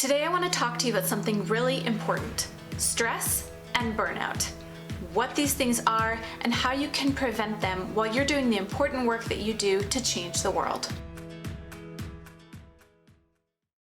Today I want to talk to you about something really important: stress and burnout. What these things are and how you can prevent them while you're doing the important work that you do to change the world.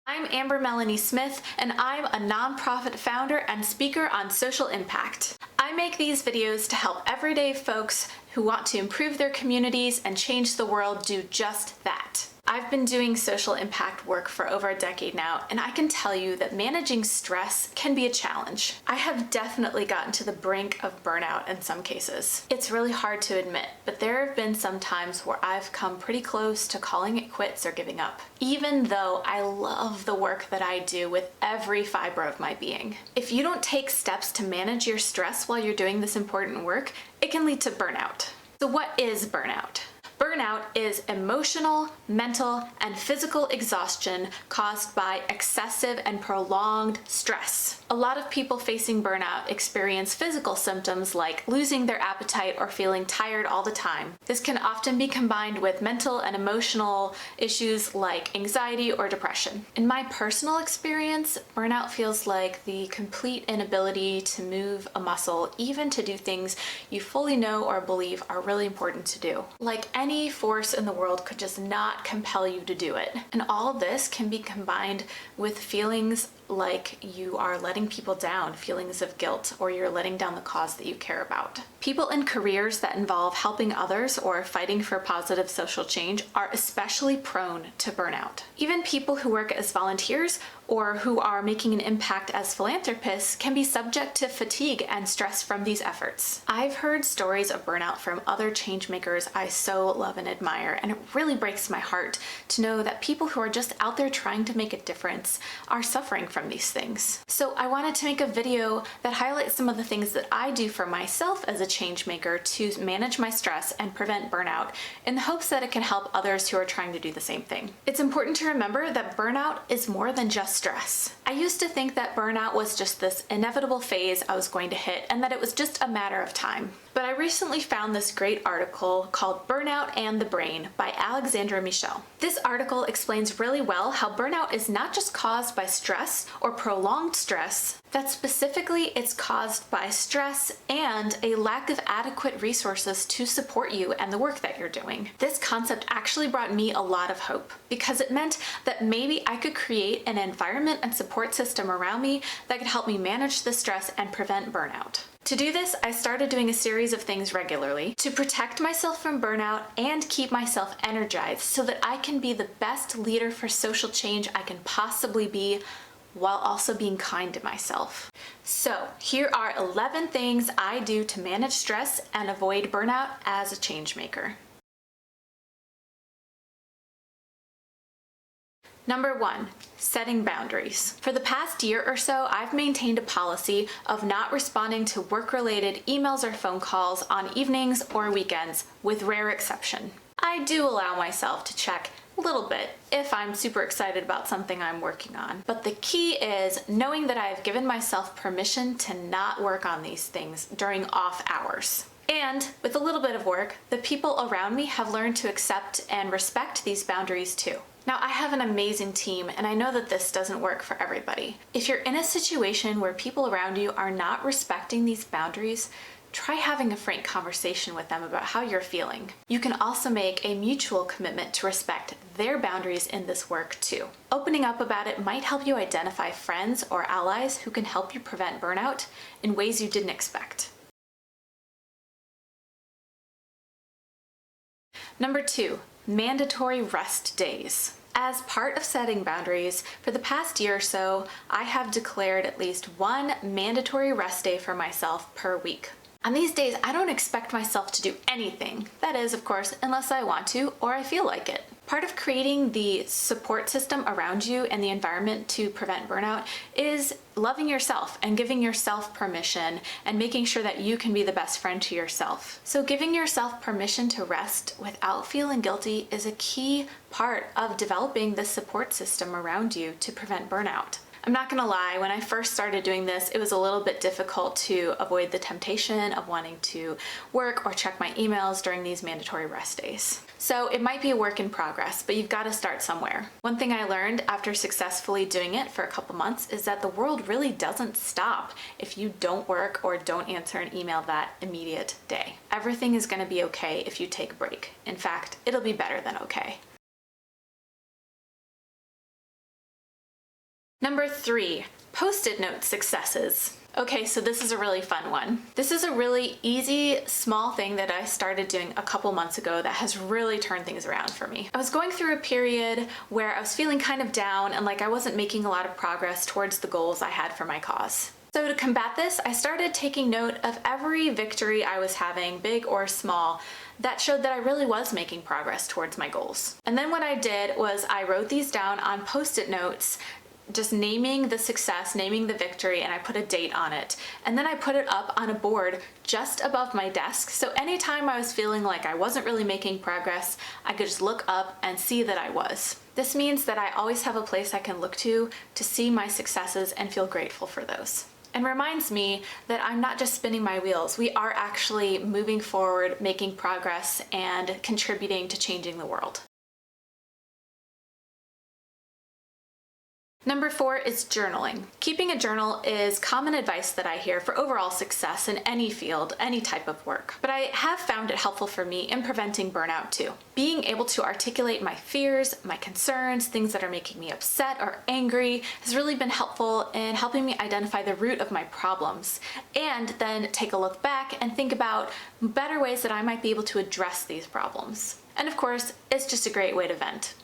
I'm Amber Melanie Smith, and I'm a nonprofit founder and speaker on social impact. I make these videos to help everyday folks who want to improve their communities and change the world do just that. I've been doing social impact work for over a decade now, and I can tell you that managing stress can be a challenge. I have definitely gotten to the brink of burnout in some cases. It's really hard to admit, but there have been some times where I've come pretty close to calling it quits or giving up, even though I love the work that I do with every fiber of my being. If you don't take steps to manage your stress while you're doing this important work, it can lead to burnout. So what is burnout? Burnout is emotional, mental, and physical exhaustion caused by excessive and prolonged stress. A lot of people facing burnout experience physical symptoms like losing their appetite or feeling tired all the time. This can often be combined with mental and emotional issues like anxiety or depression. In my personal experience, burnout feels like the complete inability to move a muscle, even to do things you fully know or believe are really important to do. Like any force in the world could just not compel you to do it. And all of this can be combined with feelings like you are letting people down, feelings of guilt, or you're letting down the cause that you care about. People in careers that involve helping others or fighting for positive social change are especially prone to burnout. Even people who work as volunteers or who are making an impact as philanthropists can be subject to fatigue and stress from these efforts. I've heard stories of burnout from other changemakers I so love and admire, and it really breaks my heart to know that people who are just out there trying to make a difference are suffering from these things. So I wanted to make a video that highlights some of the things that I do for myself as a changemaker to manage my stress and prevent burnout, in the hopes that it can help others who are trying to do the same thing. It's important to remember that burnout is more than just stress. I used to think that burnout was just this inevitable phase I was going to hit and that it was just a matter of time. But I recently found this great article called Burnout and the Brain by Alexandra Michel. This article explains really well how burnout is not just caused by stress or prolonged stress, that specifically it's caused by stress and a lack of adequate resources to support you and the work that you're doing. This concept actually brought me a lot of hope because it meant that maybe I could create an environment and support system around me that could help me manage the stress and prevent burnout. To do this, I started doing a series of things regularly to protect myself from burnout and keep myself energized so that I can be the best leader for social change I can possibly be, while also being kind to myself. So here are 11 things I do to manage stress and avoid burnout as a changemaker. Number 1, setting boundaries. For the past year or so, I've maintained a policy of not responding to work-related emails or phone calls on evenings or weekends, with rare exception. I do allow myself to check a little bit if I'm super excited about something I'm working on. But the key is knowing that I've given myself permission to not work on these things during off hours. And with a little bit of work, the people around me have learned to accept and respect these boundaries too. Now, I have an amazing team, and I know that this doesn't work for everybody. If you're in a situation where people around you are not respecting these boundaries, try having a frank conversation with them about how you're feeling. You can also make a mutual commitment to respect their boundaries in this work too. Opening up about it might help you identify friends or allies who can help you prevent burnout in ways you didn't expect. Number 2, mandatory rest days. As part of setting boundaries, for the past year or so, I have declared at least one mandatory rest day for myself per week. On these days, I don't expect myself to do anything. That is, of course, unless I want to or I feel like it. Part of creating the support system around you and the environment to prevent burnout is loving yourself and giving yourself permission and making sure that you can be the best friend to yourself. So giving yourself permission to rest without feeling guilty is a key part of developing the support system around you to prevent burnout. I'm not gonna lie, when I first started doing this, it was a little bit difficult to avoid the temptation of wanting to work or check my emails during these mandatory rest days. So it might be a work in progress, but you've got to start somewhere. One thing I learned after successfully doing it for a couple months is that the world really doesn't stop if you don't work or don't answer an email that immediate day. Everything is going to be okay if you take a break. In fact, it'll be better than okay. Number 3, Post-it note successes. Okay, so this is a really fun one. This is a really easy, small thing that I started doing a couple months ago that has really turned things around for me. I was going through a period where I was feeling kind of down and like I wasn't making a lot of progress towards the goals I had for my cause. So to combat this, I started taking note of every victory I was having, big or small, that showed that I really was making progress towards my goals. And then what I did was I wrote these down on Post-it notes, just naming the success, naming the victory, and I put a date on it. And then I put it up on a board just above my desk. So anytime I was feeling like I wasn't really making progress, I could just look up and see that I was. This means that I always have a place I can look to see my successes and feel grateful for those. And reminds me that I'm not just spinning my wheels. We are actually moving forward, making progress, and contributing to changing the world. Number 4 is journaling. Keeping a journal is common advice that I hear for overall success in any field, any type of work. But I have found it helpful for me in preventing burnout too. Being able to articulate my fears, my concerns, things that are making me upset or angry has really been helpful in helping me identify the root of my problems and then take a look back and think about better ways that I might be able to address these problems. And of course, it's just a great way to vent.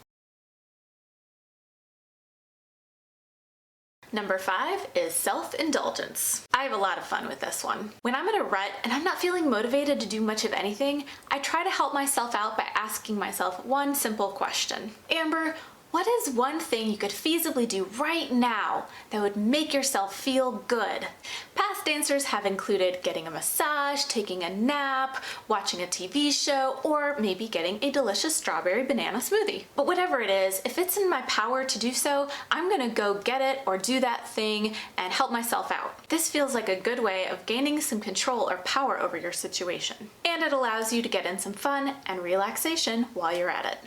Number 5 is self-indulgence. I have a lot of fun with this one. When I'm in a rut and I'm not feeling motivated to do much of anything, I try to help myself out by asking myself one simple question. Amber, what is one thing you could feasibly do right now that would make yourself feel good? Past answers have included getting a massage, taking a nap, watching a TV show, or maybe getting a delicious strawberry banana smoothie. But whatever it is, if it's in my power to do so, I'm gonna go get it or do that thing and help myself out. This feels like a good way of gaining some control or power over your situation. And it allows you to get in some fun and relaxation while you're at it.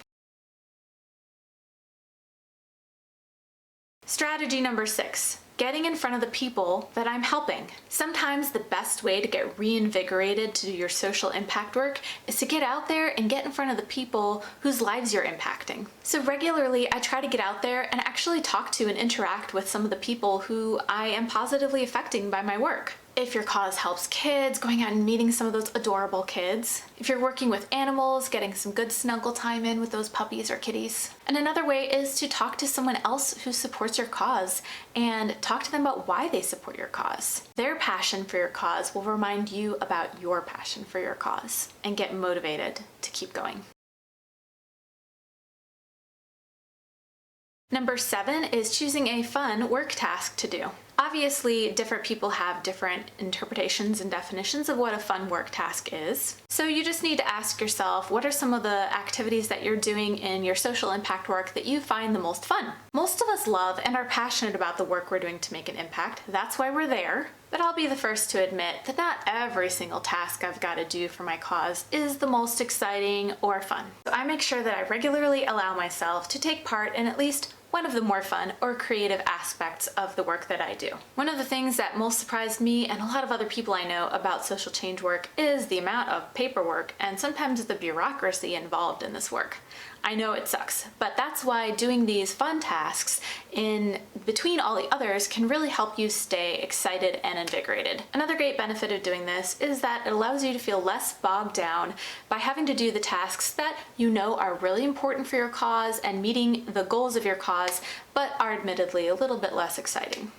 Strategy number 6, getting in front of the people that I'm helping. Sometimes the best way to get reinvigorated to do your social impact work is to get out there and get in front of the people whose lives you're impacting. So regularly I try to get out there and actually talk to and interact with some of the people who I am positively affecting by my work. If your cause helps kids, going out and meeting some of those adorable kids. If you're working with animals, getting some good snuggle time in with those puppies or kitties. And another way is to talk to someone else who supports your cause and talk to them about why they support your cause. Their passion for your cause will remind you about your passion for your cause and get motivated to keep going. Number 7 is choosing a fun work task to do. Obviously, different people have different interpretations and definitions of what a fun work task is. So you just need to ask yourself, what are some of the activities that you're doing in your social impact work that you find the most fun? Most of us love and are passionate about the work we're doing to make an impact. That's why we're there. But I'll be the first to admit that not every single task I've got to do for my cause is the most exciting or fun. So I make sure that I regularly allow myself to take part in at least one of the more fun or creative aspects of the work that I do. One of the things that most surprised me and a lot of other people I know about social change work is the amount of paperwork and sometimes the bureaucracy involved in this work. I know it sucks, but that's why doing these fun tasks in between all the others can really help you stay excited and invigorated. Another great benefit of doing this is that it allows you to feel less bogged down by having to do the tasks that you know are really important for your cause and meeting the goals of your cause, but are admittedly a little bit less exciting.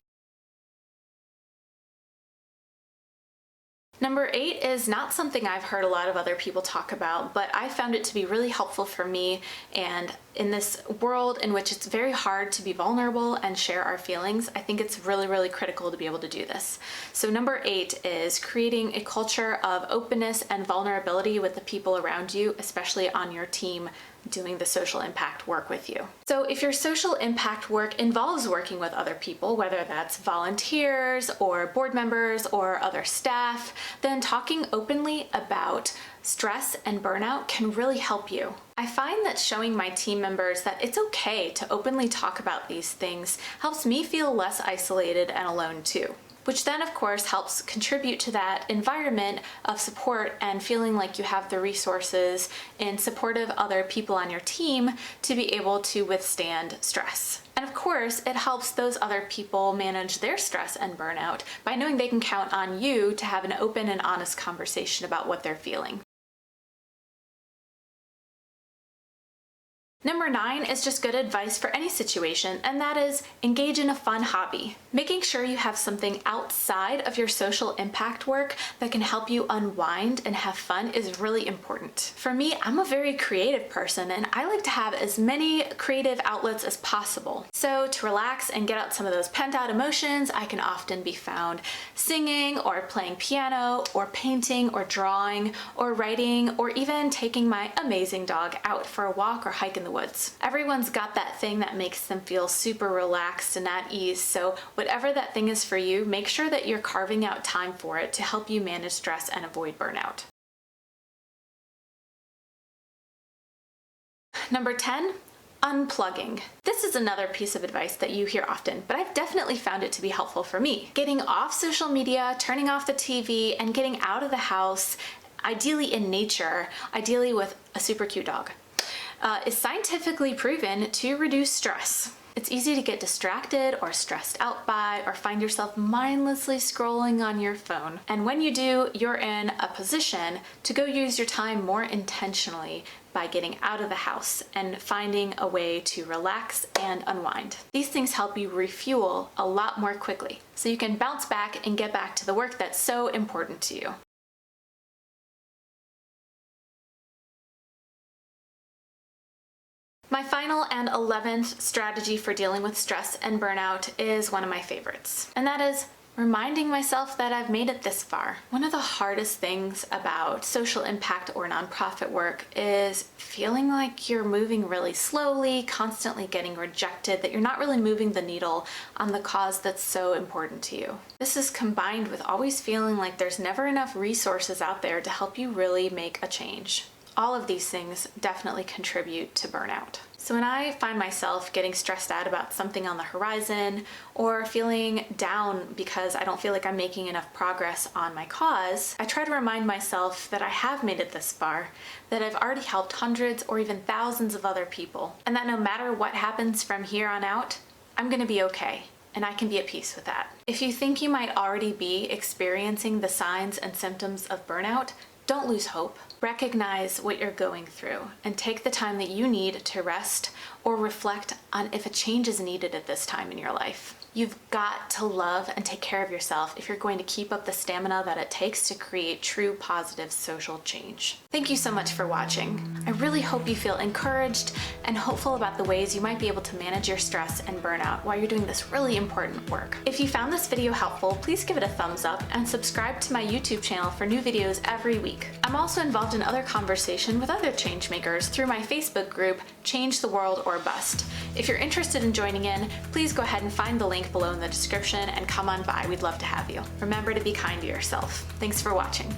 Number 8 is not something I've heard a lot of other people talk about, but I found it to be really helpful for me, and in this world in which it's very hard to be vulnerable and share our feelings, I think it's really, really critical to be able to do this. So number 8 is creating a culture of openness and vulnerability with the people around you, especially on your team doing the social impact work with you. So if your social impact work involves working with other people, whether that's volunteers or board members or other staff, then talking openly about stress and burnout can really help you. I find that showing my team members that it's okay to openly talk about these things helps me feel less isolated and alone too, which then of course helps contribute to that environment of support and feeling like you have the resources and supportive other people on your team to be able to withstand stress. And of course, it helps those other people manage their stress and burnout by knowing they can count on you to have an open and honest conversation about what they're feeling. Number 9 is just good advice for any situation, and that is engage in a fun hobby. Making sure you have something outside of your social impact work that can help you unwind and have fun is really important. For me, I'm a very creative person and I like to have as many creative outlets as possible. So to relax and get out some of those pent out emotions, I can often be found singing or playing piano or painting or drawing or writing or even taking my amazing dog out for a walk or hike in the woods. Everyone's got that thing that makes them feel super relaxed and at ease, so whatever that thing is for you, make sure that you're carving out time for it to help you manage stress and avoid burnout. Number 10, unplugging. This is another piece of advice that you hear often, but I've definitely found it to be helpful for me. Getting off social media, turning off the TV, and getting out of the house, ideally in nature, ideally with a super cute dog, is scientifically proven to reduce stress. It's easy to get distracted or stressed out by or find yourself mindlessly scrolling on your phone. And when you do, you're in a position to go use your time more intentionally by getting out of the house and finding a way to relax and unwind. These things help you refuel a lot more quickly, so you can bounce back and get back to the work that's so important to you. My final and 11th strategy for dealing with stress and burnout is one of my favorites, and that is reminding myself that I've made it this far. One of the hardest things about social impact or nonprofit work is feeling like you're moving really slowly, constantly getting rejected, that you're not really moving the needle on the cause that's so important to you. This is combined with always feeling like there's never enough resources out there to help you really make a change. All of these things definitely contribute to burnout. So when I find myself getting stressed out about something on the horizon or feeling down because I don't feel like I'm making enough progress on my cause, I try to remind myself that I have made it this far, that I've already helped hundreds or even thousands of other people, and that no matter what happens from here on out, I'm gonna be okay. And I can be at peace with that. If you think you might already be experiencing the signs and symptoms of burnout, don't lose hope. Recognize what you're going through and take the time that you need to rest or reflect on if a change is needed at this time in your life. You've got to love and take care of yourself if you're going to keep up the stamina that it takes to create true positive social change. Thank you so much for watching. I really hope you feel encouraged and hopeful about the ways you might be able to manage your stress and burnout while you're doing this really important work. If you found this video helpful, please give it a thumbs up and subscribe to my YouTube channel for new videos every week. I'm also involved in other conversation with other changemakers through my Facebook group, Change the World or Bust. If you're interested in joining in, please go ahead and find the link below in the description and come on by. We'd love to have you. Remember to be kind to yourself. Thanks for watching.